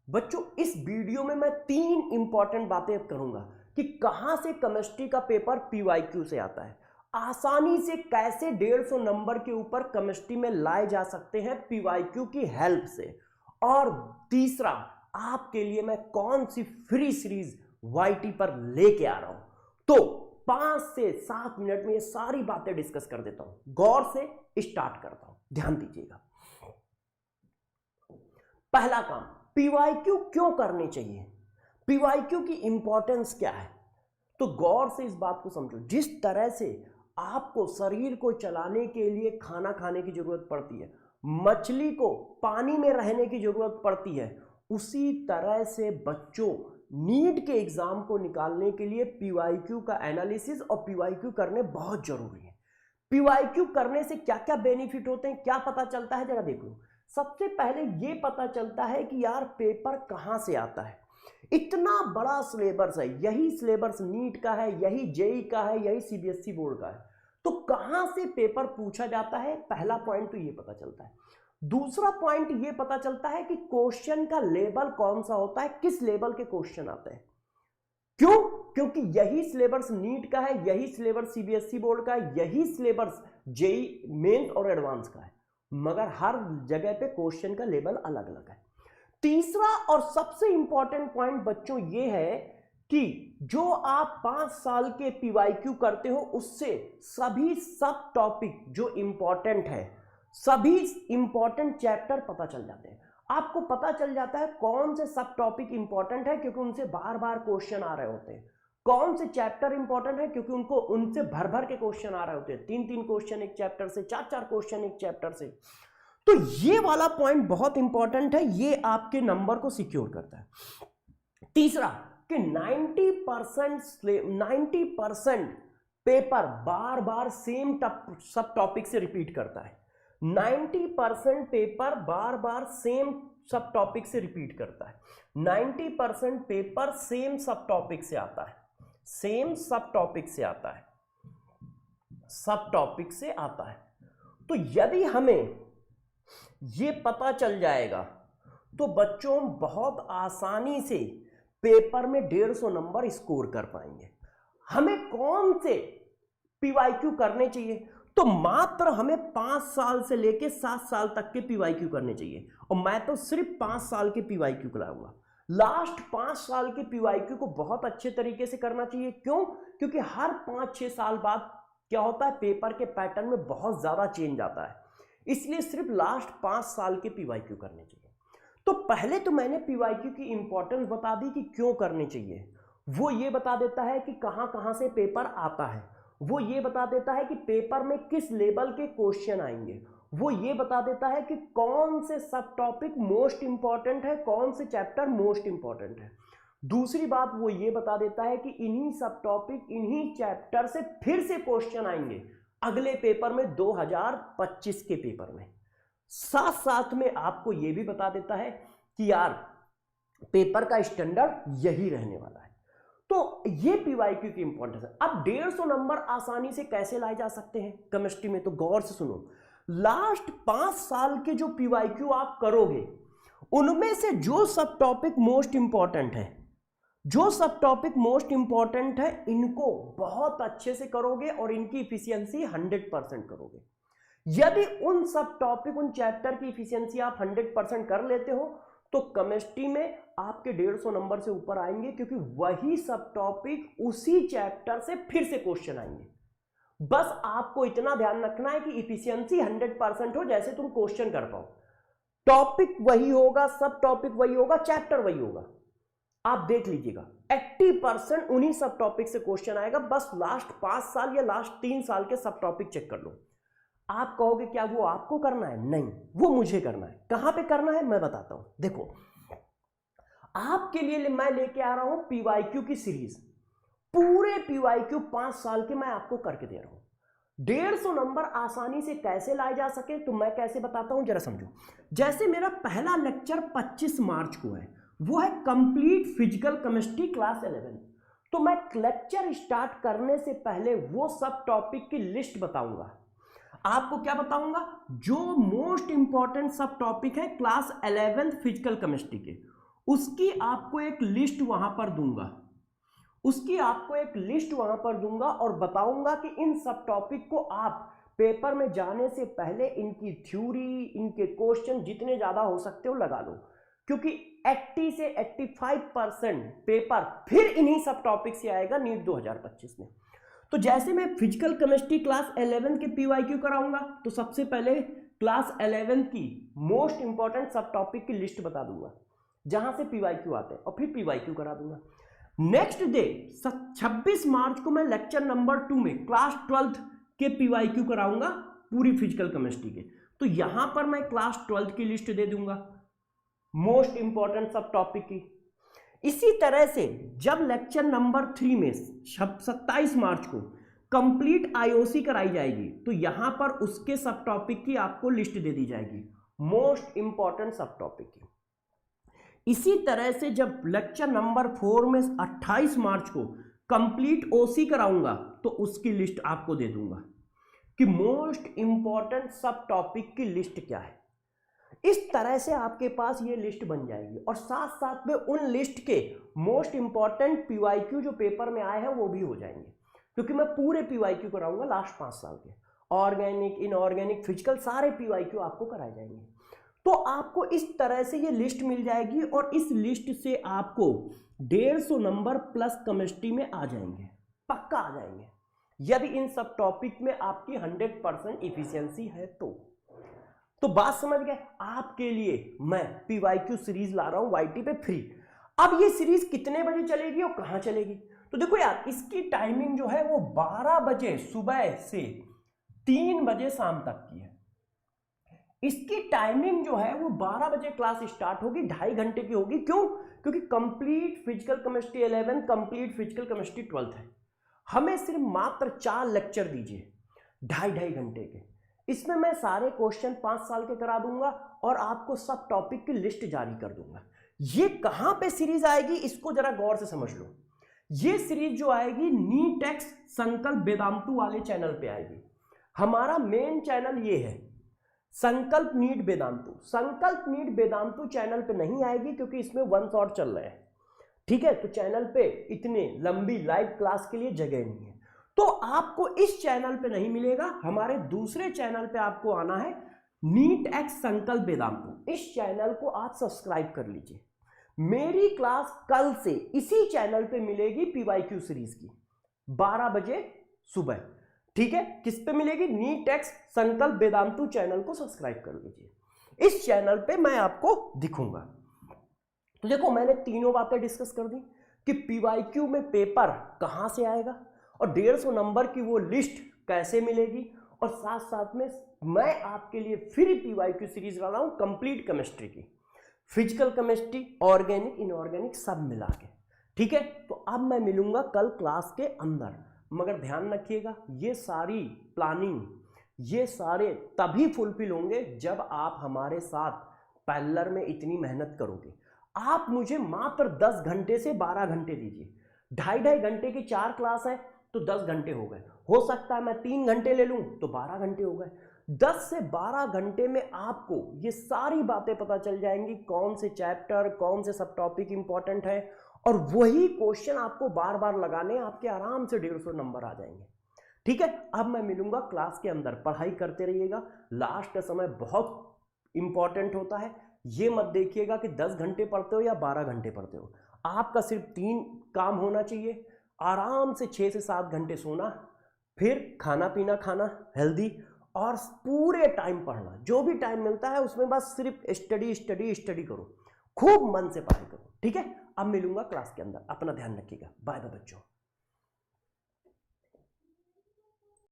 बच्चों इस वीडियो में मैं 3 इंपॉर्टेंट बातें करूंगा कि कहां से केमिस्ट्री का पेपर पीवाईक्यू से आता है, आसानी से कैसे 150 नंबर के ऊपर केमिस्ट्री में लाए जा सकते हैं पीवाईक्यू की हेल्प से, और तीसरा आपके लिए मैं कौन सी फ्री सीरीज वाईटी पर लेके आ रहा हूं। तो 5 से 7 मिनट में ये सारी बातें डिस्कस कर देता हूं। गौर से स्टार्ट करता हूं, ध्यान दीजिएगा। पहला काम, पीवाईक्यू क्यों करने चाहिए, पीवाईक्यू की इंपॉर्टेंस क्या है। तो गौर से इस बात को समझो। जिस तरह से आपको शरीर को चलाने के लिए खाना खाने की जरूरत पड़ती है, मछली को पानी में रहने की जरूरत पड़ती है, उसी तरह से बच्चों नीट के एग्जाम को निकालने के लिए पीवाईक्यू का एनालिसिस और पीवाईक्यू करने बहुत जरूरी है। पीवाईक्यू करने से क्या क्या बेनिफिट होते हैं, क्या पता चलता है, जरा देख लो। सबसे पहले ये पता चलता है कि यार पेपर कहां से आता है। इतना बड़ा सिलेबस है, यही सिलेबस नीट का है, यही जेई का है, यही सीबीएसई बोर्ड का है, तो कहां से पेपर पूछा जाता है, पहला पॉइंट तो ये पता चलता है। दूसरा पॉइंट ये पता चलता है कि क्वेश्चन का लेवल कौन सा होता है, किस लेवल के क्वेश्चन आते हैं। क्यों? क्योंकि यही सिलेबस नीट का है, यही सिलेबस सीबीएसई बोर्ड का है, यही सिलेबस जेई मेंस और एडवांस का है, मगर हर जगह पे क्वेश्चन का लेवल अलग अलग है। तीसरा और सबसे इंपॉर्टेंट पॉइंट बच्चों ये है कि जो आप 5 साल के पीवाईक्यू करते हो, उससे सभी सब टॉपिक जो इंपॉर्टेंट है, सभी इंपॉर्टेंट चैप्टर पता चल जाते हैं। आपको पता चल जाता है कौन से सब टॉपिक इंपॉर्टेंट है, क्योंकि उनसे बार बार क्वेश्चन आ रहे होते हैं। कौन से चैप्टर इंपॉर्टेंट है, क्योंकि उनसे भर भर के क्वेश्चन आ रहे होते हैं। 3-3 क्वेश्चन एक चैप्टर से, 4-4 क्वेश्चन एक चैप्टर से। तो ये वाला पॉइंट बहुत इंपॉर्टेंट है, ये आपके नंबर को सिक्योर करता है। तीसरा कि 90% पेपर बार बार सेम सब टॉपिक से रिपीट करता है। 90% पेपर बार बार सेम सब टॉपिक से रिपीट करता है। 90% पेपर सेम सब टॉपिक से आता है, सेम सब टॉपिक से आता है, सब टॉपिक से आता है। तो यदि हमें ये पता चल जाएगा तो बच्चों बहुत आसानी से पेपर में 150 नंबर स्कोर कर पाएंगे। हमें कौन से पीवाईक्यू करने चाहिए, तो मात्र हमें 5 साल से लेके 7 साल तक के पीवाईक्यू करने चाहिए, और मैं तो सिर्फ 5 साल के पीवाईक्यू कराऊंगा। लास्ट 5 साल के पीवाईक्यू को बहुत अच्छे तरीके से करना चाहिए। क्यों? क्योंकि हर 5-6 साल बाद क्या होता है, पेपर के पैटर्न में बहुत ज्यादा चेंज आता है, इसलिए सिर्फ लास्ट 5 साल के पीवाईक्यू करने चाहिए। तो पहले तो मैंने पीवाईक्यू की इंपॉर्टेंस बता दी कि क्यों करने चाहिए। वो ये बता देता है कि कहां कहां से पेपर आता है, वो ये बता देता है कि पेपर में किस लेवल के क्वेश्चन आएंगे, वो ये बता देता है कि कौन से सब टॉपिक मोस्ट इंपॉर्टेंट है, कौन से चैप्टर मोस्ट इंपॉर्टेंट है। दूसरी बात वो ये बता देता है कि इन्हीं सब टॉपिक, इन्हीं चैप्टर से फिर से क्वेश्चन आएंगे अगले पेपर में, 2025 के पेपर में। साथ साथ में आपको यह भी बता देता है कि यार पेपर का स्टैंडर्ड यही रहने वाला है। तो ये पीवाईक्यू की इंपॉर्टेंस है। अब 150 नंबर आसानी से कैसे लाए जा सकते हैं केमिस्ट्री में, तो गौर से सुनो। लास्ट 5 साल के जो पीवाईक्यू आप करोगे, उनमें से जो सब टॉपिक मोस्ट इंपॉर्टेंट है, जो सब टॉपिक मोस्ट इंपॉर्टेंट है, इनको बहुत अच्छे से करोगे और इनकी इफिशियंसी 100% करोगे। यदि उन सब टॉपिक, उन चैप्टर की इफिशियंसी आप 100% कर लेते हो, तो केमिस्ट्री में आपके 150 नंबर से ऊपर आएंगे, क्योंकि वही सब टॉपिक उसी चैप्टर से फिर से क्वेश्चन आएंगे। बस आपको इतना ध्यान रखना है कि इफिशियंसी 100% हो, जैसे तुम क्वेश्चन कर पाओ। टॉपिक वही होगा, सब टॉपिक वही होगा, चैप्टर वही होगा। आप देख लीजिएगा 80% उन्हीं सब टॉपिक से क्वेश्चन आएगा। बस लास्ट 5 साल या लास्ट 3 साल के सब टॉपिक चेक कर लो। आप कहोगे क्या वो आपको करना है? नहीं, वो मुझे करना है। कहां पे करना है मैं बताता हूं। देखो, आपके लिए मैं लेके आ रहा हूं पीवाईक्यू की सीरीज। पूरे पीवाईक्यू 5 साल के मैं आपको करके दे रहा हूं। 150 नंबर आसानी से कैसे लाए जा सके, तो मैं कैसे बताता हूं, जरा समझो। जैसे मेरा पहला लेक्चर 25 मार्च को है, वो है कंप्लीट फिजिकल केमिस्ट्री क्लास 11। तो मैं लेक्चर स्टार्ट करने से पहले वो सब टॉपिक की लिस्ट बताऊंगा। आपको क्या बताऊंगा? जो मोस्ट इंपॉर्टेंट सब टॉपिक है क्लास 11 फिजिकल केमिस्ट्री के, उसकी आपको एक लिस्ट वहां पर दूंगा, और बताऊंगा कि इन सब टॉपिक को आप पेपर में जाने से पहले इनकी थ्योरी, इनके क्वेश्चन जितने ज्यादा हो सकते हो लगा लो, क्योंकि 80 से 85% पेपर फिर इन्हीं सब टॉपिक से आएगा नीट 2025 में। तो जैसे मैं फिजिकल केमिस्ट्री क्लास 11 के पीवाईक्यू कराऊंगा, तो सबसे पहले क्लास 11 की मोस्ट इंपॉर्टेंट सब टॉपिक की लिस्ट बता दूंगा जहां से पीवाईक्यू आते हैं, और फिर पीवाईक्यू करा दूंगा। नेक्स्ट डे 26 मार्च को मैं लेक्चर नंबर 2 में क्लास 12 के पीवाईक्यू कराऊंगा पूरी फिजिकल केमिस्ट्री के। तो यहां पर मैं क्लास 12 की लिस्ट दे दूंगा मोस्ट इंपॉर्टेंट सब टॉपिक की। इसी तरह से जब लेक्चर नंबर 3 में 27 मार्च को कंप्लीट आईओसी कराई जाएगी, तो यहां पर उसके सब टॉपिक की आपको लिस्ट दे दी जाएगी मोस्ट इंपॉर्टेंट सब टॉपिक की। इसी तरह से जब लेक्चर नंबर 4 में 28 मार्च को कंप्लीट ओसी कराऊंगा, तो उसकी लिस्ट आपको दे दूंगा कि मोस्ट इंपॉर्टेंट सब टॉपिक की लिस्ट क्या है। इस तरह से आपके पास ये लिस्ट बन जाएगी, और साथ साथ में उन लिस्ट के मोस्ट इंपॉर्टेंट पीवाईक्यू जो पेपर में आए हैं वो भी हो जाएंगे, क्योंकि मैं पूरे पीवाईक्यू कराऊंगा लास्ट 5 साल के, ऑर्गेनिक, इनऑर्गेनिक, फिजिकल, सारे पीवाईक्यू आपको कराए जाएंगे। तो आपको इस तरह से ये लिस्ट मिल जाएगी, और इस लिस्ट से आपको 150 नंबर प्लस केमिस्ट्री में आ जाएंगे, पक्का आ जाएंगे, यदि इन सब टॉपिक में आपकी 100% इफिशियंसी है तो बात समझ गए। आपके लिए मैं पीवाईक्यू सीरीज ला रहा हूं वाईटी पे फ्री। अब ये सीरीज कितने बजे चलेगी और कहां चलेगी, तो देखो यार, इसकी टाइमिंग जो है वो 12 बजे सुबह से 3 बजे शाम तक की है। इसकी टाइमिंग जो है वो 12 बजे क्लास स्टार्ट होगी, 2.5 घंटे की होगी। क्यों? क्योंकि complete physical chemistry 11, complete physical chemistry 12 है। हमें सिर्फ मात्र 4 लेक्चर दीजिए 2.5 घंटे के। इसमें मैं सारे क्वेश्चन 5 साल के करा दूंगा, और आपको सब टॉपिक की लिस्ट जारी कर दूंगा। ये कहां पे सीरीज आएगी, इसको जरा गौर से समझ लो। ये सीरीज जो आएगी नीटेक्स संकल्प वेदांतु वाले चैनल पे आएगी। हमारा मेन चैनल ये है संकल्प नीट वेदांतु। संकल्प नीट वेदांतु चैनल पे नहीं आएगी, क्योंकि इसमें 1 शॉट चल रहे हैं, ठीक है। तो चैनल पे इतने लंबी लाइव क्लास के लिए जगह नहीं है, तो आपको इस चैनल पे नहीं मिलेगा। हमारे दूसरे चैनल पे आपको आना है, नीट एक्स संकल्प वेदांतु। इस चैनल को आप सब्सक्राइब कर लीजिए। मेरी क्लास कल से इसी चैनल पे मिलेगी पीवाईक्यू सीरीज की 12 बजे सुबह, ठीक है। किस पे मिलेगी? नीट एक्स संकल्प वेदांतु चैनल को सब्सक्राइब कर लीजिए। इस चैनल पे मैं आपको दिखूंगा। तो देखो, मैंने तीनों बातें डिस्कस कर दी कि पीवाईक्यू में पेपर कहां से आएगा, और 150 नंबर की वो लिस्ट कैसे मिलेगी, और साथ साथ में मैं आपके लिए फ्री पीवाईक्यू सीरीज ला रहा हूं कंप्लीट केमिस्ट्री की, फिजिकल केमिस्ट्री, ऑर्गेनिक, इनऑर्गेनिक सब मिला के, ठीक है। तो अब मैं मिलूंगा कल क्लास के अंदर, मगर ध्यान रखिएगा ये सारी प्लानिंग, ये सारे तभी फुलफिल होंगे जब आप हमारे साथ पैरेलल में इतनी मेहनत करोगे। आप मुझे मात्र 10 घंटे से 12 घंटे दीजिए। 2.5 घंटे की 4 क्लास है तो 10 घंटे हो गए। हो सकता है मैं 3 घंटे ले लूं तो 12 घंटे हो गए। 10 से 12 घंटे में आपको ये सारी बातें पता चल जाएंगी, कौन से चैप्टर, कौन से सब टॉपिक इंपॉर्टेंट है, और वही क्वेश्चन आपको बार बार लगाने, आपके आराम से 150 नंबर आ जाएंगे, ठीक है। अब मैं मिलूंगा क्लास के अंदर, पढ़ाई करते रहिएगा। लास्ट का समय बहुत इंपॉर्टेंट होता है, ये मत देखिएगा कि 10 घंटे पढ़ते हो या 12 घंटे पढ़ते हो। आपका सिर्फ 3 काम होना चाहिए, आराम से 6 से 7 घंटे सोना, फिर खाना पीना खाना हेल्दी, और पूरे टाइम पढ़ना। जो भी टाइम मिलता है उसमें बस सिर्फ स्टडी स्टडी स्टडी करो, खूब मन से पढ़ाई करो, ठीक है। अब मिलूंगा क्लास के अंदर, अपना ध्यान रखिएगा। बाय बाय बच्चों।